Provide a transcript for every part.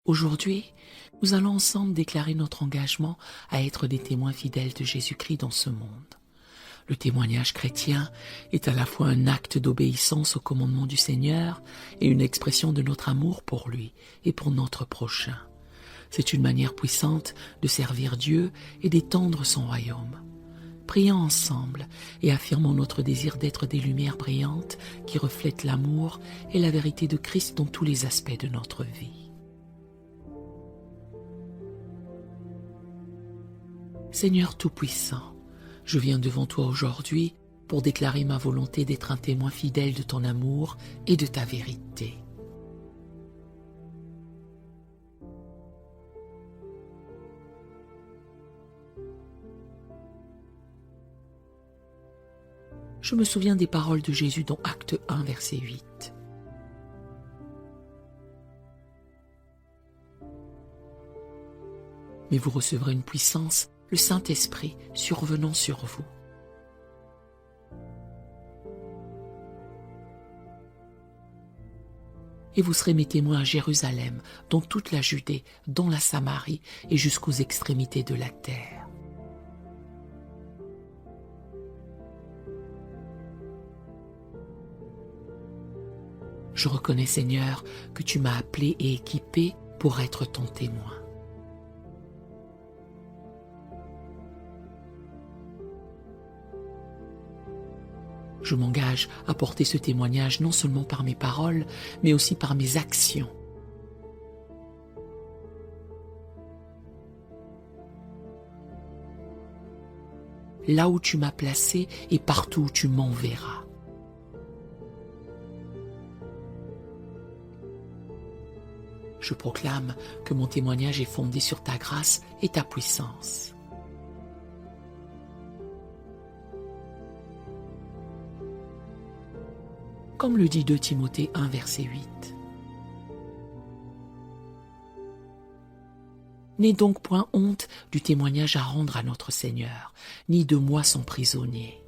Aujourd'hui, nous allons ensemble déclarer notre engagement à être des témoins fidèles de Jésus-Christ dans ce monde. Le témoignage chrétien est à la fois un acte d'obéissance au commandement du Seigneur et une expression de notre amour pour lui et pour notre prochain. C'est une manière puissante de servir Dieu et d'étendre son royaume. Prions ensemble et affirmons notre désir d'être des lumières brillantes qui reflètent l'amour et la vérité de Christ dans tous les aspects de notre vie. Seigneur Tout-Puissant, je viens devant toi aujourd'hui pour déclarer ma volonté d'être un témoin fidèle de ton amour et de ta vérité. Je me souviens des paroles de Jésus dans Acte 1, verset 8. Mais vous recevrez une puissance, le Saint-Esprit, survenant sur vous. Et vous serez mes témoins à Jérusalem, dans toute la Judée, dans la Samarie et jusqu'aux extrémités de la terre. Je reconnais, Seigneur, que tu m'as appelé et équipé pour être ton témoin. Je m'engage à porter ce témoignage non seulement par mes paroles, mais aussi par mes actions. Là où tu m'as placé et partout où tu m'enverras. Je proclame que mon témoignage est fondé sur ta grâce et ta puissance. Comme le dit 2 Timothée 1, verset 8. N'aie donc point honte du témoignage à rendre à notre Seigneur, ni de moi son prisonnier.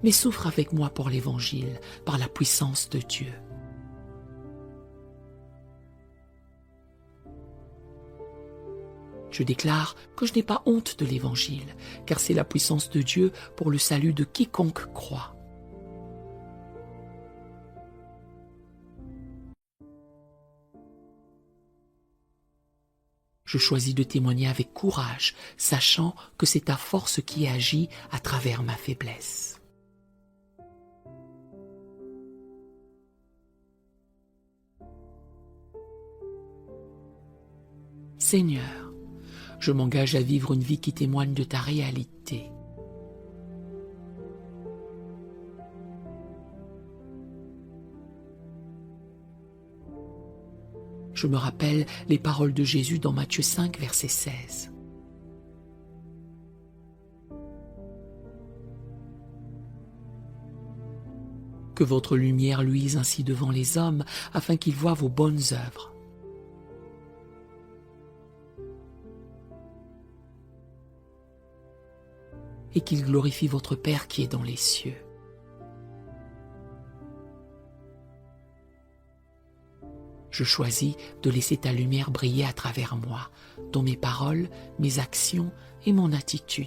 Mais souffre avec moi pour l'Évangile, par la puissance de Dieu. Je déclare que je n'ai pas honte de l'Évangile, car c'est la puissance de Dieu pour le salut de quiconque croit. Je choisis de témoigner avec courage, sachant que c'est ta force qui agit à travers ma faiblesse. Seigneur, je m'engage à vivre une vie qui témoigne de ta réalité. Je me rappelle les paroles de Jésus dans Matthieu 5, verset 16. Que votre lumière luise ainsi devant les hommes, afin qu'ils voient vos bonnes œuvres. Et qu'il glorifie votre Père qui est dans les cieux. Je choisis de laisser ta lumière briller à travers moi, dans mes paroles, mes actions et mon attitude.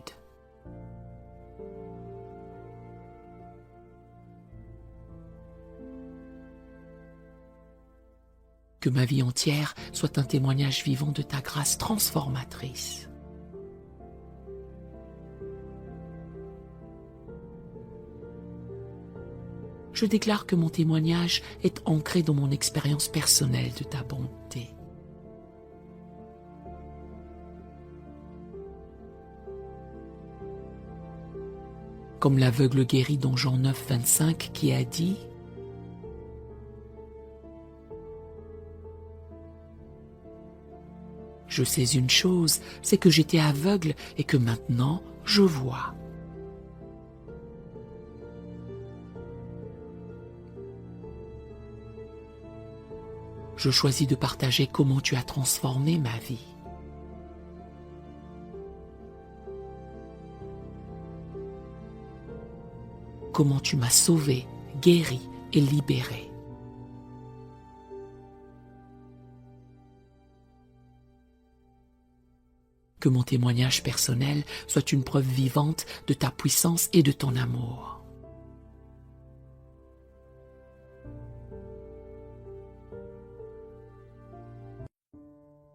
Que ma vie entière soit un témoignage vivant de ta grâce transformatrice. Je déclare que mon témoignage est ancré dans mon expérience personnelle de ta bonté. Comme l'aveugle guéri dans Jean 9, 25 qui a dit « Je sais une chose, c'est que j'étais aveugle et que maintenant je vois. » Je choisis de partager comment tu as transformé ma vie. Comment tu m'as sauvé, guérie et libérée. Que mon témoignage personnel soit une preuve vivante de ta puissance et de ton amour.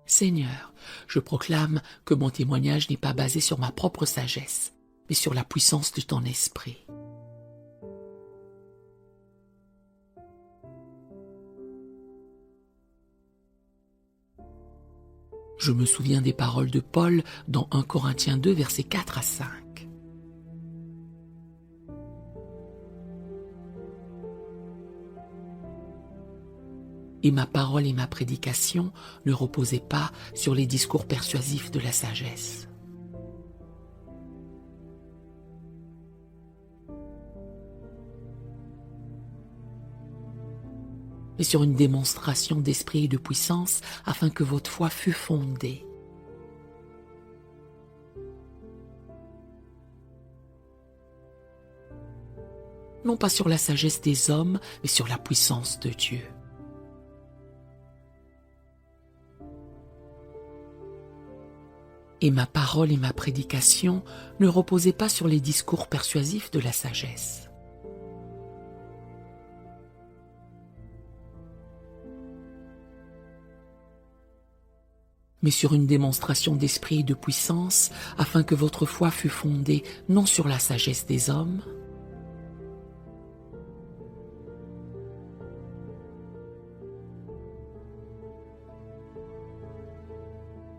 Seigneur, je proclame que mon témoignage n'est pas basé sur ma propre sagesse, mais sur la puissance de ton esprit. Je me souviens des paroles de Paul dans 1 Corinthiens 2, versets 4 à 5. Et ma parole et ma prédication ne reposaient pas sur les discours persuasifs de la sagesse. Mais sur une démonstration d'esprit et de puissance afin que votre foi fût fondée. Non pas sur la sagesse des hommes, mais sur la puissance de Dieu. Et ma parole et ma prédication ne reposaient pas sur les discours persuasifs de la sagesse. Mais sur une démonstration d'esprit et de puissance, afin que votre foi fût fondée non sur la sagesse des hommes,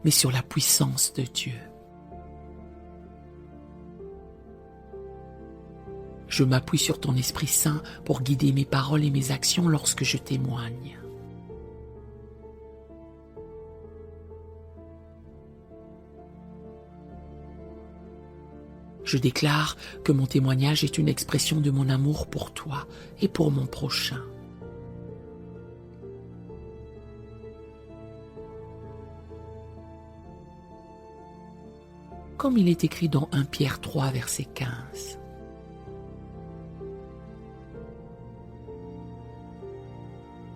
mais sur la puissance de Dieu. Je m'appuie sur ton Esprit Saint pour guider mes paroles et mes actions lorsque je témoigne. Je déclare que mon témoignage est une expression de mon amour pour toi et pour mon prochain. Comme il est écrit dans 1 Pierre 3, verset 15.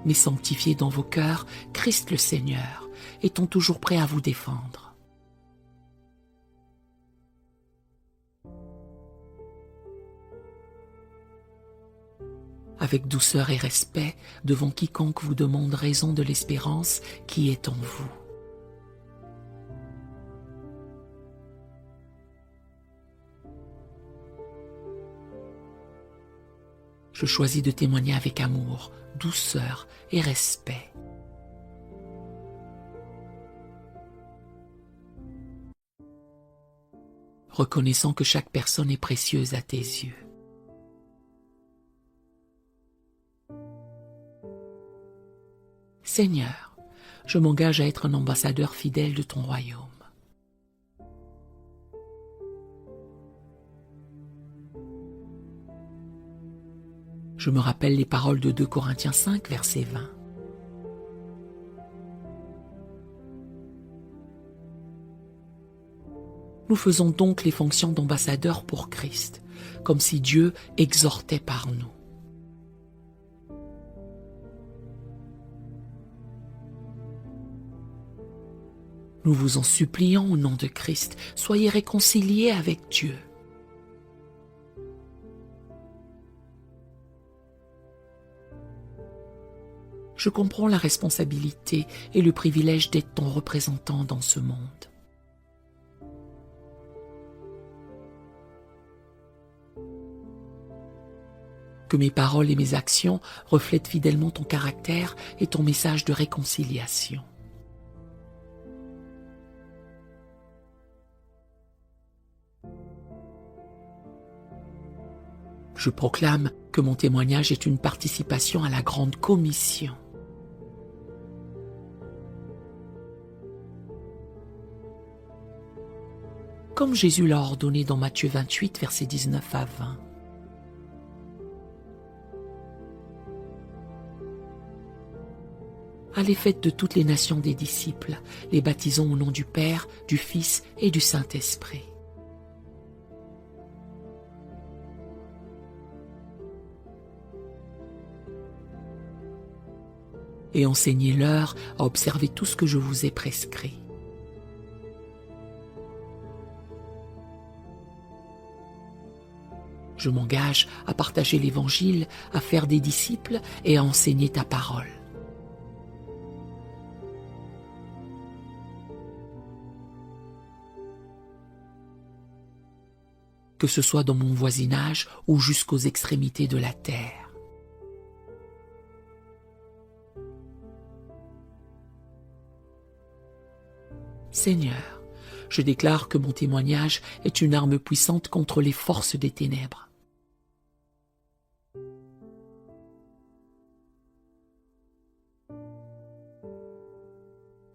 Mais sanctifiez dans vos cœurs Christ le Seigneur, étant toujours prêt à vous défendre. Avec douceur et respect devant quiconque vous demande raison de l'espérance qui est en vous. Je choisis de témoigner avec amour, douceur et respect. Reconnaissant que chaque personne est précieuse à tes yeux. Seigneur, je m'engage à être un ambassadeur fidèle de ton royaume. Je me rappelle les paroles de 2 Corinthiens 5, verset 20. Nous faisons donc les fonctions d'ambassadeurs pour Christ, comme si Dieu exhortait par nous. Nous vous en supplions au nom de Christ, soyez réconciliés avec Dieu. Je comprends la responsabilité et le privilège d'être ton représentant dans ce monde. Que mes paroles et mes actions reflètent fidèlement ton caractère et ton message de réconciliation. Je proclame que mon témoignage est une participation à la grande commission. Comme Jésus l'a ordonné dans Matthieu 28, versets 19 à 20. Allez, faites de toutes les nations des disciples, les baptisant au nom du Père, du Fils et du Saint-Esprit. et enseignez-leur à observer tout ce que je vous ai prescrit. Je m'engage à partager l'Évangile, à faire des disciples et à enseigner ta parole. Que ce soit dans mon voisinage ou jusqu'aux extrémités de la terre. Seigneur, je déclare que mon témoignage est une arme puissante contre les forces des ténèbres.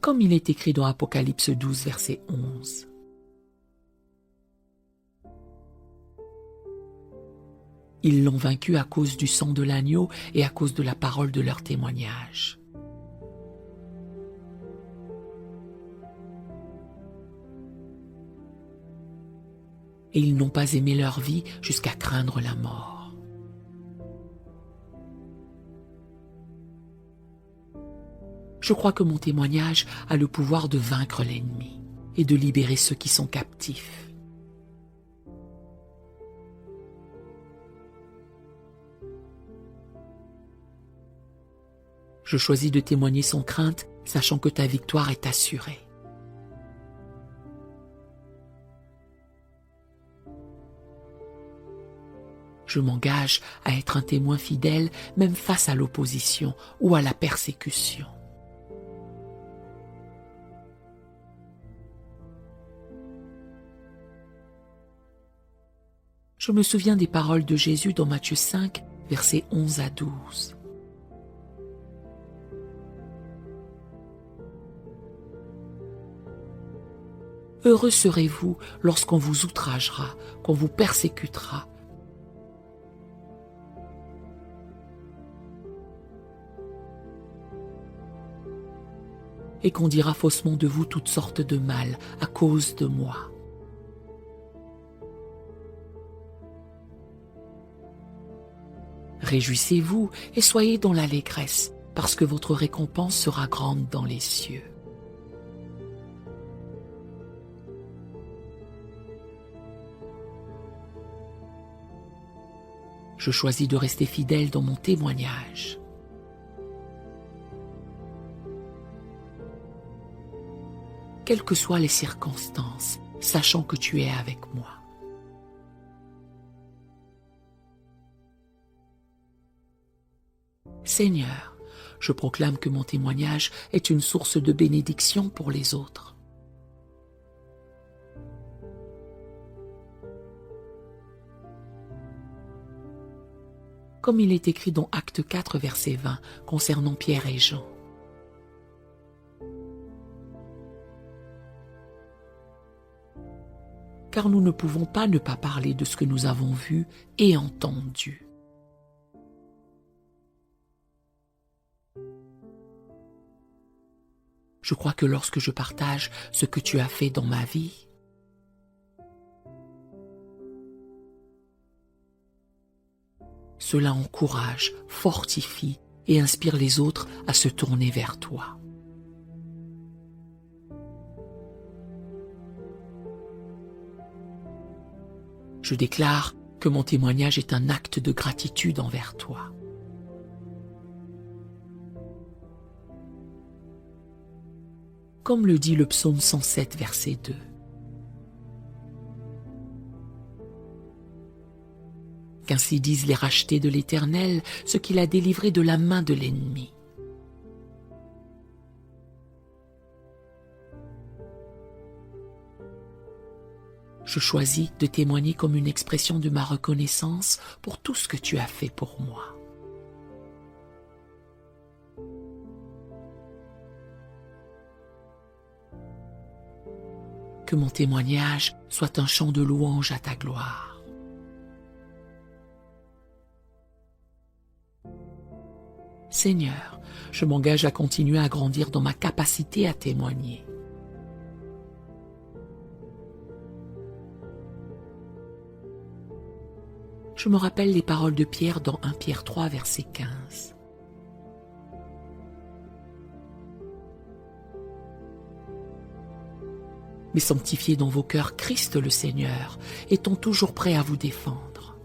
Comme il est écrit dans Apocalypse 12, verset 11. Ils l'ont vaincu à cause du sang de l'agneau et à cause de la parole de leur témoignage. Et ils n'ont pas aimé leur vie jusqu'à craindre la mort. Je crois que mon témoignage a le pouvoir de vaincre l'ennemi et de libérer ceux qui sont captifs. Je choisis de témoigner sans crainte, sachant que ta victoire est assurée. Je m'engage à être un témoin fidèle, même face à l'opposition ou à la persécution. Je me souviens des paroles de Jésus dans Matthieu 5, versets 11 à 12. Heureux serez-vous lorsqu'on vous outragera, qu'on vous persécutera, et qu'on dira faussement de vous toutes sortes de mal à cause de moi. Réjouissez-vous et soyez dans l'allégresse, parce que votre récompense sera grande dans les cieux. Je choisis de rester fidèle dans mon témoignage. Quelles que soient les circonstances, sachant que tu es avec moi. Seigneur, je proclame que mon témoignage est une source de bénédiction pour les autres. Comme il est écrit dans Acte 4, verset 20, concernant Pierre et Jean. Car nous ne pouvons pas ne pas parler de ce que nous avons vu et entendu. Je crois que lorsque je partage ce que tu as fait dans ma vie, cela encourage, fortifie et inspire les autres à se tourner vers toi. Je déclare que mon témoignage est un acte de gratitude envers toi. Comme le dit le psaume 107, verset 2. Qu'ainsi disent les rachetés de l'Éternel, ce qu'il a délivré de la main de l'ennemi. Je choisis de témoigner comme une expression de ma reconnaissance pour tout ce que tu as fait pour moi. Que mon témoignage soit un chant de louange à ta gloire. Seigneur, je m'engage à continuer à grandir dans ma capacité à témoigner. Je me rappelle les paroles de Pierre dans 1 Pierre 3, verset 15. mais sanctifiez dans vos cœurs Christ le Seigneur, étant toujours prêt à vous défendre.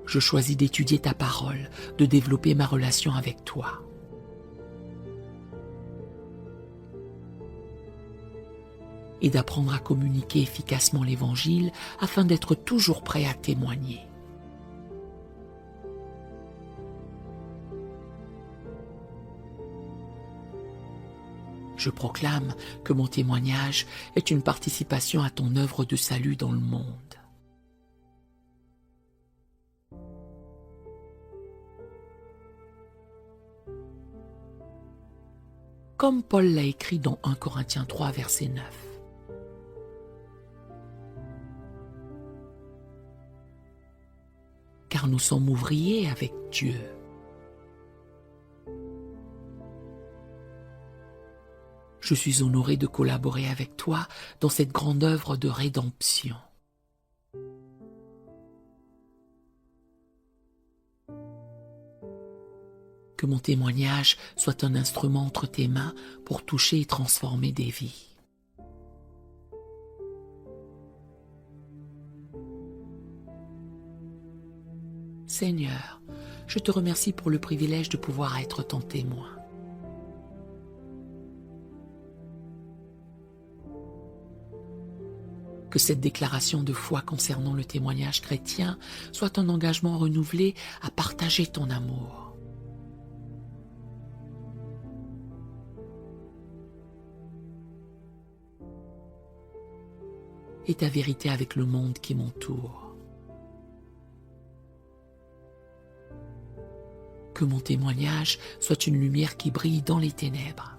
Je choisis d'étudier ta parole, de développer ma relation avec toi. Et d'apprendre à communiquer efficacement l'Évangile afin d'être toujours prêt à témoigner. Je proclame que mon témoignage est une participation à ton œuvre de salut dans le monde. Comme Paul l'a écrit dans 1 Corinthiens 3, verset 9. Car nous sommes ouvriers avec Dieu. Je suis honoré de collaborer avec toi dans cette grande œuvre de rédemption. Que mon témoignage soit un instrument entre tes mains pour toucher et transformer des vies. Seigneur, je te remercie pour le privilège de pouvoir être ton témoin. Que cette déclaration de foi concernant le témoignage chrétien soit un engagement renouvelé à partager ton amour. Et ta vérité avec le monde qui m'entoure. Que mon témoignage soit une lumière qui brille dans les ténèbres.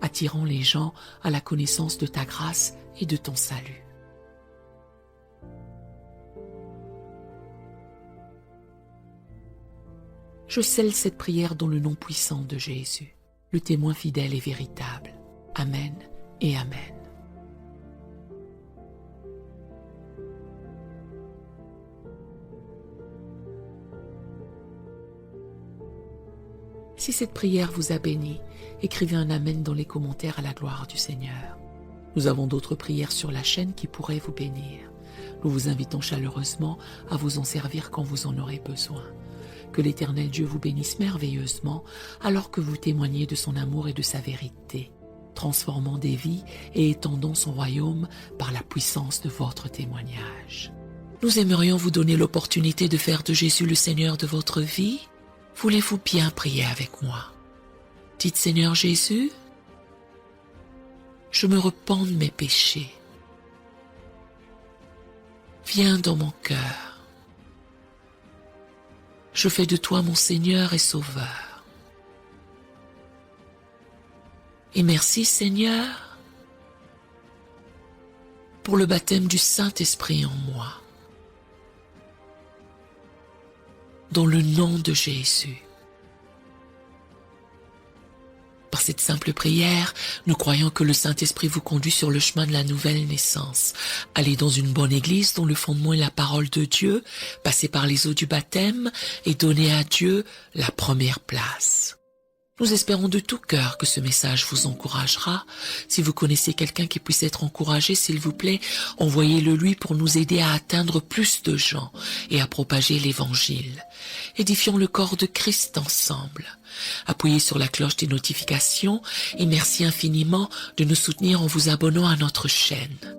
Attirant les gens à la connaissance de ta grâce et de ton salut. Je scelle cette prière dans le nom puissant de Jésus, le témoin fidèle et véritable. Amen et Amen. Si cette prière vous a béni, écrivez un Amen dans les commentaires à la gloire du Seigneur. Nous avons d'autres prières sur la chaîne qui pourraient vous bénir. Nous vous invitons chaleureusement à vous en servir quand vous en aurez besoin. Que l'Éternel Dieu vous bénisse merveilleusement alors que vous témoignez de son amour et de sa vérité, transformant des vies et étendant son royaume par la puissance de votre témoignage. Nous aimerions vous donner l'opportunité de faire de Jésus le Seigneur de votre vie. Voulez-vous bien prier avec moi? Dites Seigneur Jésus, je me repens de mes péchés. Viens dans mon cœur. Je fais de toi mon Seigneur et Sauveur. Et merci Seigneur pour le baptême du Saint-Esprit en moi. Dans le nom de Jésus. Par cette simple prière, nous croyons que le Saint-Esprit vous conduit sur le chemin de la nouvelle naissance. Allez dans une bonne église dont le fondement est la parole de Dieu, passez par les eaux du baptême et donnez à Dieu la première place. Nous espérons de tout cœur que ce message vous encouragera. Si vous connaissez quelqu'un qui puisse être encouragé, s'il vous plaît, envoyez-le lui pour nous aider à atteindre plus de gens et à propager l'Évangile. Édifions le corps de Christ ensemble. Appuyez sur la cloche des notifications et merci infiniment de nous soutenir en vous abonnant à notre chaîne.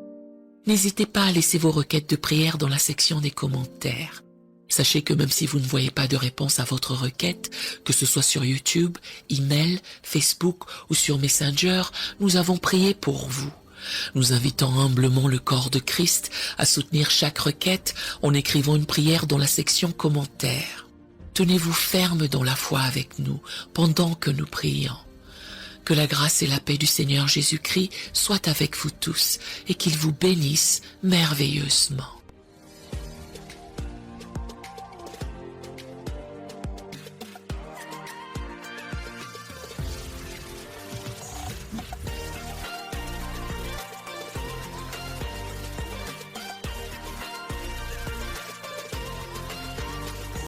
N'hésitez pas à laisser vos requêtes de prière dans la section des commentaires. Sachez que même si vous ne voyez pas de réponse à votre requête, que ce soit sur YouTube, email, Facebook ou sur Messenger, nous avons prié pour vous. Nous invitons humblement le corps de Christ à soutenir chaque requête en écrivant une prière dans la section commentaires. Tenez-vous ferme dans la foi avec nous pendant que nous prions. Que la grâce et la paix du Seigneur Jésus-Christ soient avec vous tous et qu'il vous bénisse merveilleusement.